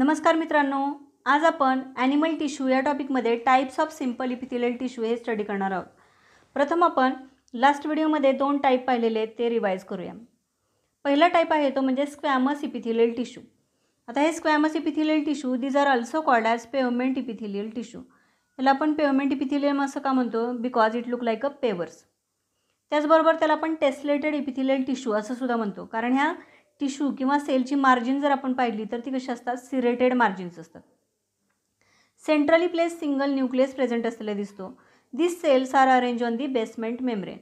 नमस्कार मित्रांनो, आज आपण ॲनिमल टिश्यू या टॉपिकमध्ये types of simple epithelial tissue हे स्टडी करणार आहोत। प्रथम आपण लास्ट व्हिडिओमध्ये 2 टाइप पाहिलेले आहेत ते रिवाइज करूया। पहिला टाइप आहे तो म्हणजे स्क्वॅमस इपिथेलियल टिश्यू। आता हे squamous epithelial tissue these are also called as pavement epithelial tissue. याला आपण पेवमेंट इपिथेलियम असं का म्हणतो? Because it look like a pavers. त्याचबरोबर त्याला आपण टेस्लेटेड इपिथेलियल टिश्यू असं सुद्धा म्हणतो, कारण ह्या टिश्यू किंवा सेलची मार्जिन जर आपण पाहिली तर ती कशी असतात? सिरेटेड मार्जिन्स असतात। Centrally place single nucleus present असलेले दिसतो। This cells are arrange on the basement membrane.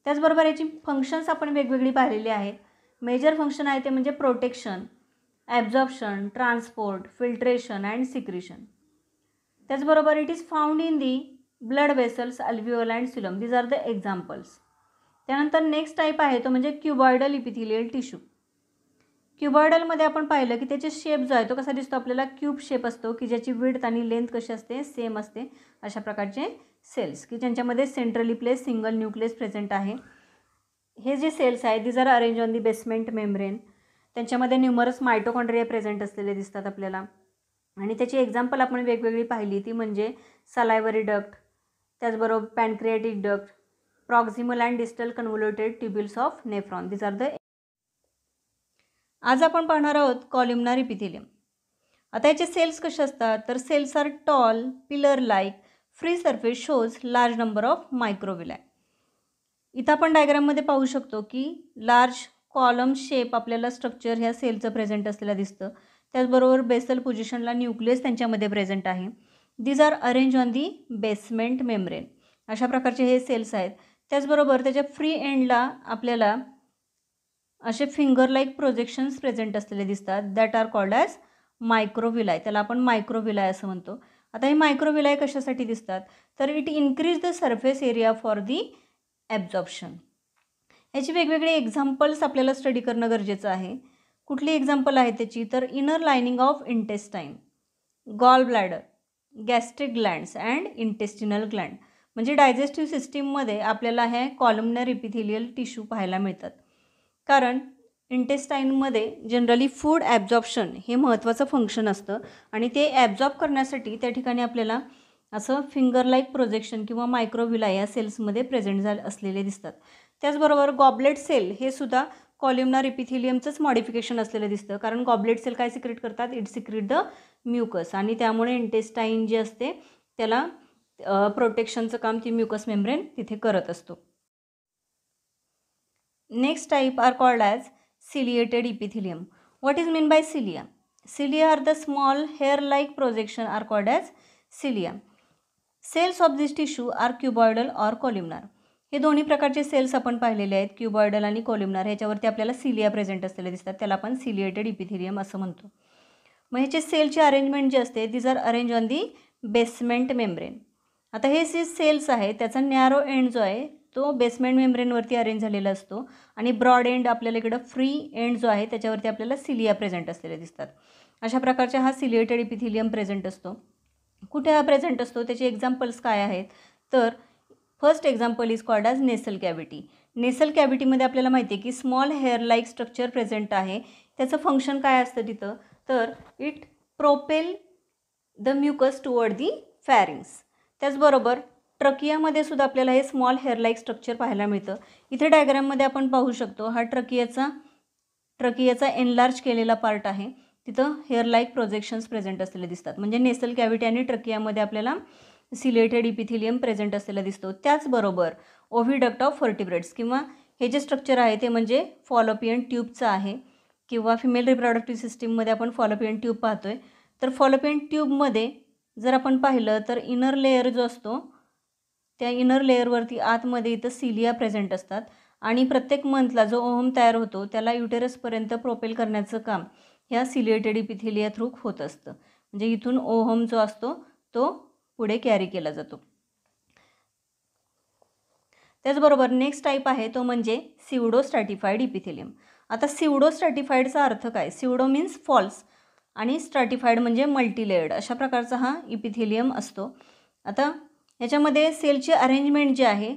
त्याचबरोबर याची फंक्शन्स आपण वेगवेगळी पाहिलेली आहेत। मेजर फंक्शन आहे ते म्हणजे protection, absorption, transport, filtration and secretion. त्याचबरोबर it is found in the blood vessels, alveoli and coelom. These are the examples. त्यानंतर नेक्स्ट टाइप आहे तो म्हणजे क्युबॉइडल इपिथेलियल टिश्यू। क्युबॉइडलमध्ये आपण पाहिलं की त्याचे शेप जो आहे तो कसा दिसतो आपल्याला? क्यूब शेप असतो की ज्याची विड्थ आणि लेंथ कशी असते? सेम असते। अशा प्रकारचे सेल्स की ज्यांच्यामध्ये centrally place single nucleus present आहे। हे जे सेल्स आहेत these are arrange on the basement membrane. त्यांच्यामध्ये न्यूमरस मायटोकॉन्ड्रिया प्रेझेंट असलेले दिसतात आपल्याला। आणि त्याची एक्झाम्पल आपण वेगवेगळी पाहिली ती म्हणजे सलायव्हरी डक्ट, त्याचबरोबर pancreatic duct, proximal and distal convoluted tubules of nephron. These are the. आज आपण पाहणार आहोत कॉलमनार इपिथेलियम। आता याचे सेल्स कसे असतात? तर cells are tall, pillar like, free surface shows large number of microvilli. इथं आपण डायग्राममध्ये पाहू शकतो की लार्ज कॉलम शेप आपल्याला स्ट्रक्चर ह्या सेलचं प्रेझेंट असलेलं दिसतं। त्याचबरोबर बेसल पोझिशनला न्यूक्लियस त्यांच्यामध्ये प्रेझेंट आहे। These are arrange on the basement membrane. अशा प्रकारचे हे सेल्स आहेत। त्याचबरोबर त्याच्या फ्री एंडला आपल्याला असे फिंगर लाईक प्रोजेक्शन्स प्रेझेंट असलेले दिसतात। That are called as microvilli. त्याला आपण मायक्रोविलाय असं म्हणतो। आता हे मायक्रोविलाय कशासाठी दिसतात? तर it increase the surface area for the absorption. याची वेगवेगळे एक्झाम्पल्स आपल्याला स्टडी करणं गरजेचं आहे। कुठली एक्झाम्पल आहे त्याची? तर inner lining of intestine, gall bladder, gastric glands and intestinal gland. म्हणजे डायजेस्टिव्ह सिस्टीममध्ये आपल्याला हे कॉलमनर इपिथेलियल टिश्यू पाहायला मिळतात। कारण इंटेस्टाईनमध्ये जनरली फूड ॲब्झॉर्प्शन हे महत्त्वाचं फंक्शन असतं आणि ते ॲब्झॉर्ब करण्यासाठी त्या ठिकाणी आपल्याला असं फिंगर लाईक प्रोजेक्शन किंवा मायक्रोविलाय या सेल्समध्ये प्रेझेंट असलेले दिसतात। त्याचबरोबर गॉबलेट सेल हे सुद्धा कॉलमनार इपिथेलियमचंच मॉडिफिकेशन असलेलं दिसतं, कारण गॉबलेट सेल काय सिक्रेट करतात? इट सिक्रेट द म्युकस आणि त्यामुळे इंटेस्टाईन जे असते त्याला प्रोटेक्शनचं काम ती म्युकस मेम्ब्रेन तिथे करत असतो। Next type are called as ciliated epithelium. What is meant by cilia? Cilia are the small hair-like projection are called as cilia. Cells of this tissue are cuboidal or columnar. हे दोन्ही प्रकारचे cells आपण पाहिलेले आहेत, क्युबॉइडल आणि columnar. ह्याच्यावरती आपल्याला cilia present असलेले दिसतात, त्याला आपण सिलिएटेड इपिथेलियम असं म्हणतो। मग ह्याचे सेलची अरेंजमेंट जी असते these are arrange on the basement membrane. आता हे जे सेल्स आहे त्याचा नॅरो एंड जो आहे तो बेसमेंट मेम्ब्रेनवरती अरेंज झालेला असतो आणि ब्रॉड एंड आपल्याला इकडं फ्री एंड जो आहे त्याच्यावरती आपल्याला सिलिया प्रेझेंट असलेले दिसतात। अशा प्रकारचा हा सिलिएटेड इपिथेलियम प्रेझेंट असतो। कुठे हा प्रेझेंट असतो? त्याचे एक्झाम्पल्स काय आहेत? तर first example is called as नेसल कॅव्हिटी। नेसल कॅव्हिटीमध्ये आपल्याला माहिती आहे की small hair like structure present आहे। त्याचं फंक्शन काय असतं तिथं? तर it propel the mucus toward the pharynx. त्याचबरोबर ट्रकियामध्ये सुद्धा आपल्याला हे स्मॉल हेअर लाईक स्ट्रक्चर पाहायला मिळतं। इथे डायग्राममध्ये आपण पाहू शकतो हा ट्रकियाचा एनलार्ज केलेला पार्ट आहे। तिथं हेअर लाईक प्रोजेक्शन्स प्रेझेंट असलेले दिसतात। म्हणजे नेसल कॅव्हिटी आणि ट्रकियामध्ये आपल्याला सिलिएटेड इपिथेलियम प्रेझेंट असलेला दिसतो। त्याचबरोबर ओव्हिडक्ट ऑफ व्हर्टिब्रेट्स किंवा हे जे स्ट्रक्चर आहे ते म्हणजे फॉलोपियन ट्यूबचं आहे किंवा फिमेल रिप्रोडक्टिव्ह सिस्टीममध्ये आपण फॉलोपियन ट्यूब पाहतोय। तर फॉलोपियन ट्यूबमध्ये जर आपण पाहिलं तर इनर लेअर जो असतो त्या इनर लेअरवरती आतमध्ये इथं सिलिया प्रेझेंट असतात आणि प्रत्येक मंथला जो ओहम तयार होतो त्याला युटेरसपर्यंत प्रोपेल करण्याचं काम ह्या सिलिएटेड इपिथेलिया थ्रू होत असतं। म्हणजे इथून ओहम जो असतो तो पुढे कॅरी केला जातो। त्याचबरोबर नेक्स्ट टाईप आहे तो म्हणजे सिवडो स्ट्रॅटिफाईड इपिथेलियम। आता सिवडो स्ट्रॅटिफाईडचा अर्थ काय? सिवडो मीन्स फॉल्स आणि स्ट्रॅटिफाईड म्हणजे मल्टीलेयर्ड। अशा प्रकारचा हा इपिथेलियम असतो। आता याच्यामध्ये सेलची अरेंजमेंट जी आहे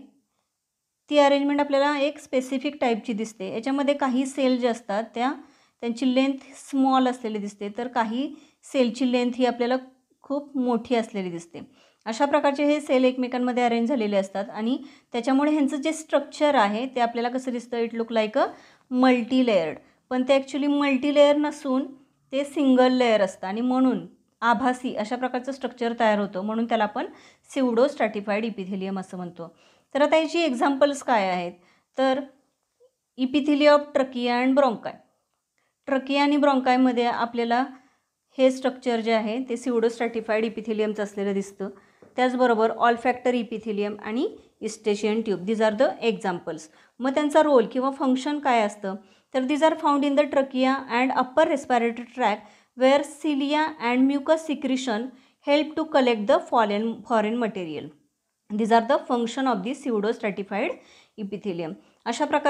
ती अरेंजमेंट आपल्याला एक स्पेसिफिक टाईपची दिसते। याच्यामध्ये काही सेल जे असतात त्या त्यांची लेंथ स्मॉल असलेली दिसते, तर काही सेलची लेंथ ही आपल्याला खूप मोठी असलेली दिसते. अशा प्रकारचे हे सेल एकमेकांमध्ये अरेंज झालेले असतात आणि त्याच्यामुळे ह्यांचं जे स्ट्रक्चर आहे ते आपल्याला कसं दिसतं, it look like a multi layered. पण ते ॲक्च्युली मल्टी लेयर नसून ते सिंगल लेयर असतं आणि म्हणून आभासी अशा प्रकारचं स्ट्रक्चर तयार होतं, म्हणून त्याला आपण सिवडो स्ट्रॅटिफाईड इपिथेलियम असं म्हणतो. तर आता याची एक्झाम्पल्स काय आहेत, तर epithelia of trachea and bronchi. Trachea आणि ब्रॉन्कायमध्ये आपल्याला हे स्ट्रक्चर जे आहे ते सिवडो स्ट्रॅटिफाईड इपिथेलियमचं असलेलं दिसतं. त्याचबरोबर ऑलफॅक्टरी इपिथेलियम आणि eustachian tube, these are the examples. मग त्यांचा रोल किंवा फंक्शन काय असतं, तर these are found in the trachea and upper respiratory tract where cilia and mucus secretion help to collect the foreign material. These are the function of the pseudostratified epithelium. अशा प्रकारे